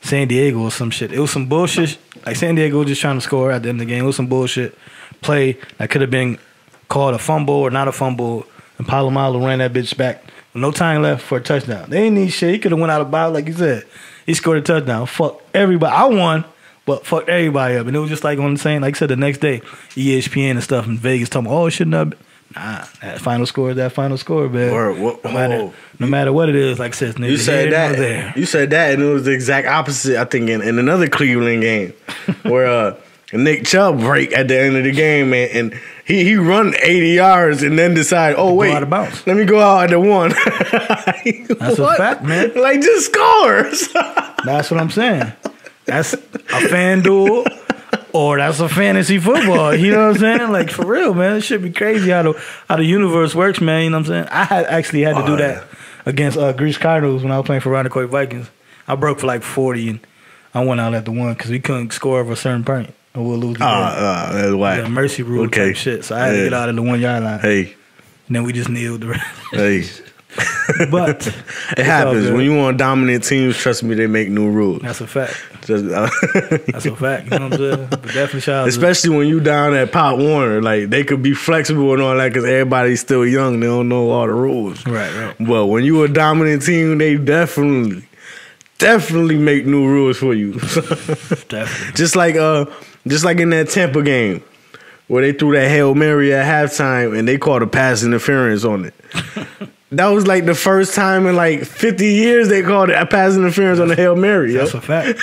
San Diego or some shit. It was some bullshit. Like San Diego was just trying to score at the end of the game. It was some bullshit play that could have been called a fumble or not a fumble. And Palomalo ran that bitch back with no time left for a touchdown. They didn't need shit. He could have went out of bounds like you said. He scored a touchdown. Fuck everybody. I won, but fucked everybody up. And it was just like on the same, like I said, the next day, ESPN and stuff in Vegas talking about, oh, it shouldn't have been. Nah, that final score, man. No matter what it is, like I said, you said that. You said that, and it was the exact opposite. I think in another Cleveland game where Nick Chubb break at the end of the game, man, and he run 80 yards and then decide, oh wait, let me go out at the 1. That's a fact, man. Like just scores. That's what I'm saying. That's a FanDuel. Or that's a fantasy football. You know what I'm saying? Like, for real, man. It should be crazy how the universe works, man. You know what I'm saying? I actually had to do that against Greece Cardinals when I was playing for Round Court Vikings. I broke for like 40, and I went out at the 1 because we couldn't score over a certain point. Or we'll lose the game. That's why. Yeah, mercy rule type shit. So I had to get out of the 1 yard line. Hey. And then we just kneeled the rest. Hey. But it happens. When you want dominant teams, trust me, they make new rules. That's a fact. That's a fact. You know what I'm saying? But definitely shout out. Especially when you down at Pop Warner. Like, they could be flexible and all that because everybody's still young. They don't know all the rules. Right. But when you a dominant team, they definitely make new rules for you. Definitely. Just like in that Tampa game where they threw that Hail Mary at halftime and they called a pass interference on it. That was like the first time in like 50 years they called it a pass interference on the Hail Mary. That's a fact.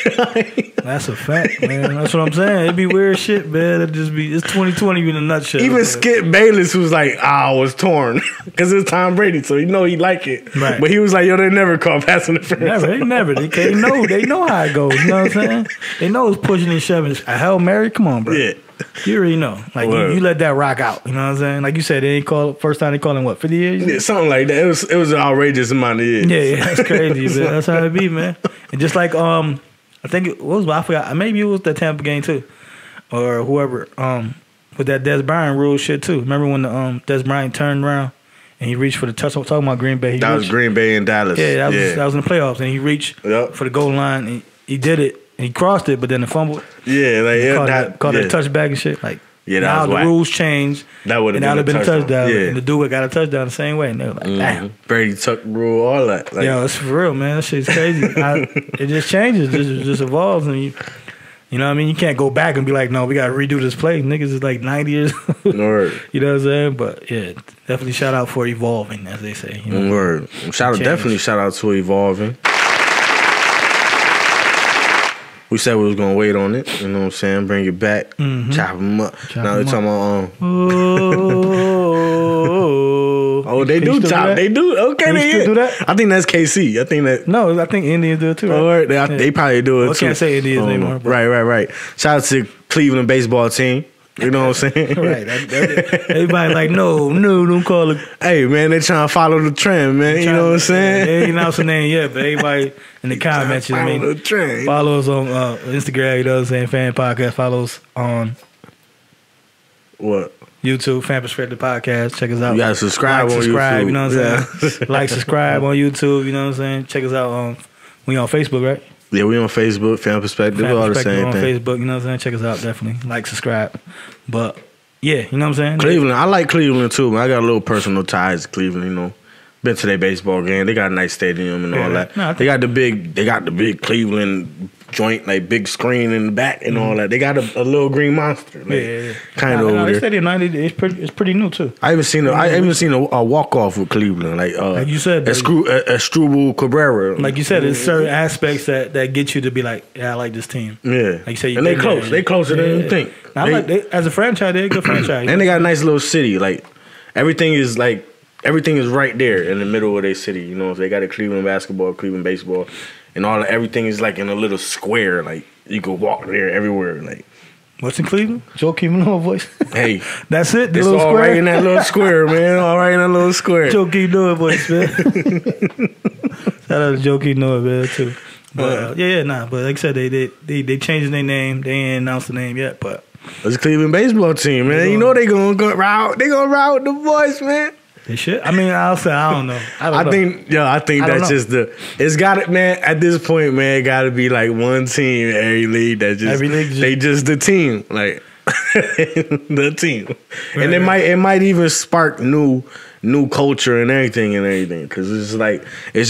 That's a fact, man. That's what I'm saying. It'd be weird shit, man. It's 2020 in a nutshell. Even man. Skip Bayless was like, I was torn. Because it's Tom Brady, so you know he like it. Right. But he was like, yo, they never call pass interference. Never. They know how it goes. You know what I'm saying? They know it's pushing and shoving. A Hail Mary? Come on, bro. Yeah. You already know. Like, you let that rock out. You know what I'm saying? Like you said, they ain't call first time they call him what, 50 years? Yeah, something like that. It was an outrageous amount of years. Yeah, that's crazy, man. That's how it be, man. And just like I think I forgot. Maybe it was the Tampa game too, or whoever. With that Des Bryant rule shit too. Remember when the Des Bryant turned around and he reached for the touch? I'm talking about Green Bay. That was Green Bay and Dallas. Yeah, that was in the playoffs, and he reached for the goal line and he did it. And he crossed it, but then the fumble. Yeah, like caught a touchback and shit. Like that now the rules changed. That would have been a touchdown. Yeah. And the dude got a touchdown the same way. And they were like, damn. Brady Tuck rule, all that. Like, yo, it's for real, man. That shit's crazy. It just changes. It just evolves, and you know what I mean? You can't go back and be like, no, we got to redo this play. Niggas is like 90 years old. Word. You know what I'm saying? But yeah, definitely shout out for evolving, as they say. You know? Word. Definitely shout out to evolving. We said we was going to wait on it. You know what I'm saying? Bring it back. Chop them up. Now we're talking about... Oh, they do chop. They do. Okay, they still do that? I think that's KC. I think Indians do it too. Right? Oh, right. They probably do it too. I can't say Indians anymore. Right. Shout out to Cleveland baseball team. You know what I'm saying? Right. Everybody like, no, don't call it. Hey, man, they trying to follow the trend, man. You know what I'm saying? They ain't announced the name yet, but everybody in the comments, follow us on Instagram, you know what I'm saying? Fan Podcast. Follow us on what? YouTube, Fan Perspective Podcast. Check us out. You gotta subscribe on YouTube. You know what I'm saying? Like, subscribe on YouTube, you know what I'm saying? Check us out we on Facebook, right? Yeah, we on Facebook, Fan Perspective, all the same thing. On Facebook, you know what I'm saying? Check us out, definitely. Like, subscribe. But, yeah, you know what I'm saying? Cleveland, I like Cleveland too, man. I got a little personal ties to Cleveland, you know. Been to their baseball game. They got a nice stadium and all that. No, they got the big Cleveland joint, like big screen in the back and all that. They got a little green monster. Like, kind of over there. They stadium 90, it's pretty new too. I haven't seen a walk off with Cleveland, like you said, Asdrubal Cabrera. Like you said, there's certain aspects that get you to be like, yeah, I like this team. Yeah, like you say, and they close. They closer than you think. As a franchise, they're a good franchise. And they got a nice little city. Like everything is right there in the middle of their city. You know, they got a Cleveland basketball, Cleveland baseball. And everything is like in a little square. Like you could walk there everywhere. Like what's in Cleveland? Joakim Noah voice. Hey, that's it. The it's little all square? Right in that little square, man. All right in that little square. Joakim Noah voice, man. Shout out to Joakim Noah, man, too. But But like I said, they changed their name. They ain't announced the name yet, but it's a Cleveland baseball team, man. You know they gonna go route. They gonna route the boys, man. They should. I mean, I'll say I don't know. I think that's just it's got it, man. At this point, man, it got to be like one team in every league they just the team, like the team, right, and it might even spark new culture and everything, because it's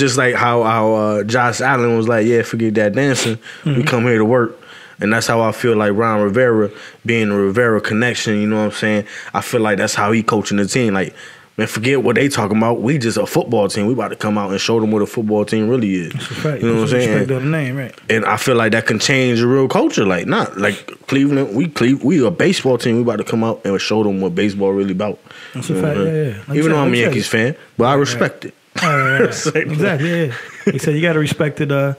just like how Josh Allen was like, yeah, forget that dancing, we come here to work. And that's how I feel like Ron Rivera, being the Rivera connection, you know what I'm saying? I feel like that's how he coaching the team. Like, man, forget what they talking about. We just a football team. We about to come out and show them what a football team really is. That's right. You know what I'm saying? Respect the name, right? And I feel like that can change the real culture. Like, not like Cleveland. We a baseball team. We about to come out and show them what baseball really about. That's a fact. Yeah. Like even though I'm a Yankees fan, but I respect it. Right. Exactly. Yeah. He said you got to respect it.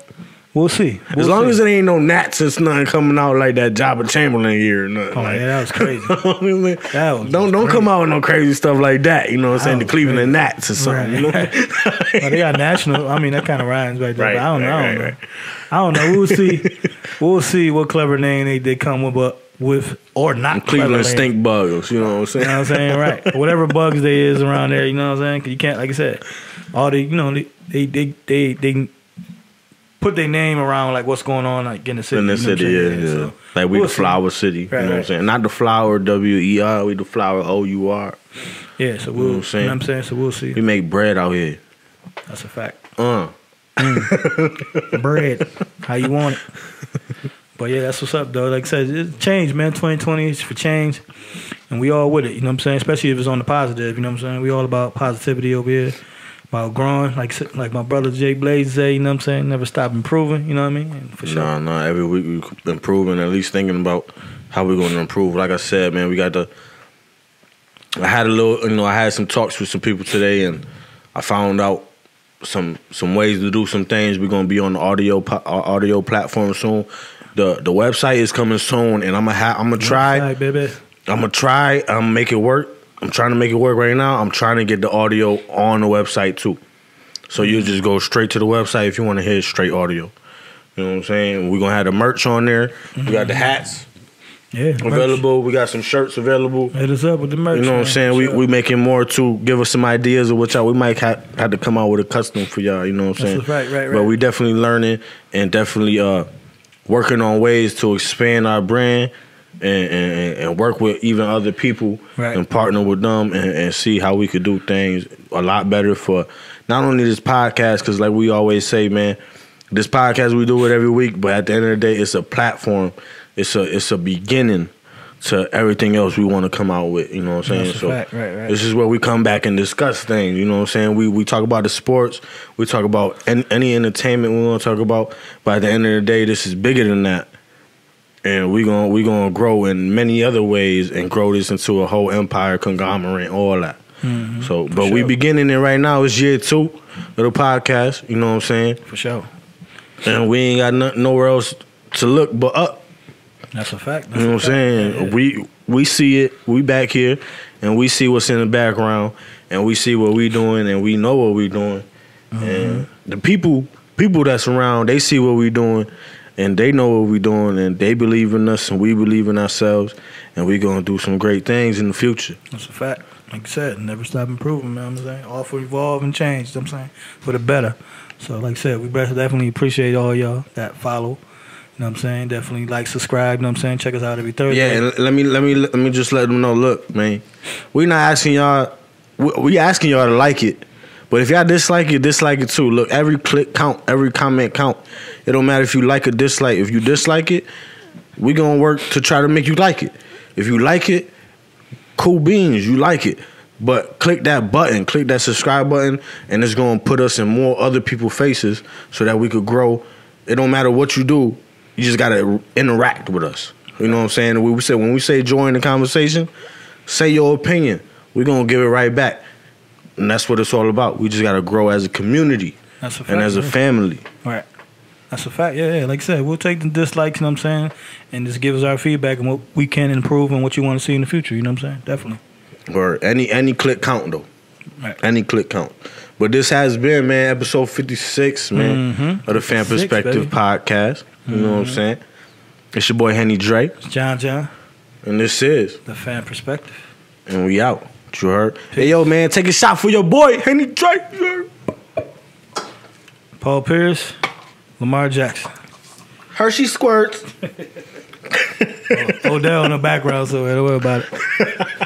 We'll see. As long as it ain't no Nats, it's nothing coming out like that Jabba Chamberlain year or nothing. Oh, yeah, that was crazy. Don't come out with no crazy stuff like that. You know what I'm saying? The Cleveland Nats or something. You know? Well, they got national. I mean, that kind of rhymes right there. Right, but I don't know. We'll see. We'll see what clever name they come with or not. Cleveland stink bugs. You know what I'm saying? You know what I'm saying? Right. Whatever bugs there is around there. You know what I'm saying? Because you can't, like I said, all they put their name around like what's going on like in the city. In the city, yeah. So like we the flower city. Right, you know what I'm saying? Not the flower WER, we the flower OUR. Yeah, so we'll see. You know what I'm saying? So we'll see. We make bread out here. That's a fact. Bread. How you want it. But yeah, that's what's up though. Like I said, it's change, man. 2020 is for change. And we all with it, you know what I'm saying? Especially if it's on the positive, you know what I'm saying? We all about positivity over here. About growing, like my brother Jay Blaze say, you know what I'm saying? Never stop improving, you know what I mean? And for sure. No, every week we improving, at least thinking about how we're going to improve. Like I said, man, I had some talks with some people today, and I found out some ways to do some things. We're gonna be on the audio platform soon. The website is coming soon, and I'm gonna try. Website, baby. I'm gonna try. Make it work. I'm trying to make it work right now. I'm trying to get the audio on the website too. So you just go straight to the website if you want to hear straight audio. You know what I'm saying? We're gonna have the merch on there. We got the hats. Yeah, available. Merch. We got some shirts available. Hit us up with the merch. You know what I'm saying? Sure. We making more to give us some ideas of what y'all. We might have to come out with a custom for y'all. You know what I'm saying? Right. But we definitely learning and definitely working on ways to expand our brand and work with even other people and partner with them and see how we could do things a lot better for not only this podcast, because like we always say, man, this podcast we do it every week, but at the end of the day, it's a platform. It's a beginning to everything else we want to come out with. You know what I'm saying? That's so right. This is where we come back and discuss things. You know what I'm saying? We talk about the sports. We talk about any entertainment we want to talk about. But at the end of the day, this is bigger than that. And we gonna grow in many other ways and grow this into a whole empire, conglomerate, all that. Mm-hmm. So, but we beginning it right now. It's year 2 of the podcast. You know what I'm saying? For sure. And we ain't got nowhere else to look but up. That's a fact. You know what I'm saying? Yeah. We see it. We back here, and we see what's in the background, and we see what we doing, and we know what we doing. Mm-hmm. And the people that's around, they see what we doing, and they know what we doing, and they believe in us, and we believe in ourselves, and we gonna do some great things in the future. That's a fact. Like I said, never stop improving, man. I'm saying, all for evolve and change. You know what I'm saying, for the better. So, like I said, we definitely appreciate all y'all that follow. You know what I'm saying? Definitely like, subscribe. You know what I'm saying? Check us out every Thursday. Yeah, and let me just let them know. Look, man, we not asking y'all. We asking y'all to like it, but if y'all dislike it too. Look, every click count, every comment count. It don't matter if you like or dislike. If you dislike it, we gonna work to try to make you like it. If you like it, cool beans, you like it. But click that button, click that subscribe button, and it's gonna put us in more other people's faces so that we could grow. It don't matter what you do. You just gotta interact with us. You know what I'm saying? When we say join the conversation, say your opinion. We're gonna give it right back. And that's what it's all about. We just gotta grow as a community. That's a fact, and as a family. Right. That's a fact. Yeah. Like I said, we'll take the dislikes, you know what I'm saying, and just give us our feedback and what we can improve and what you want to see in the future. You know what I'm saying? Definitely. Or any click count though. Right. Any click count. But this has been, man, episode 56, man, of the Pham Perspective podcast. You know what I'm saying? It's your boy Henny Dre. It's John. And this is the Pham Perspective. And we out. You heard? Peace. Hey, yo, man, take a shot for your boy Henny Dre. Paul Pierce, Lamar Jackson. Hershey Squirts. Odell in the background, so don't worry about it.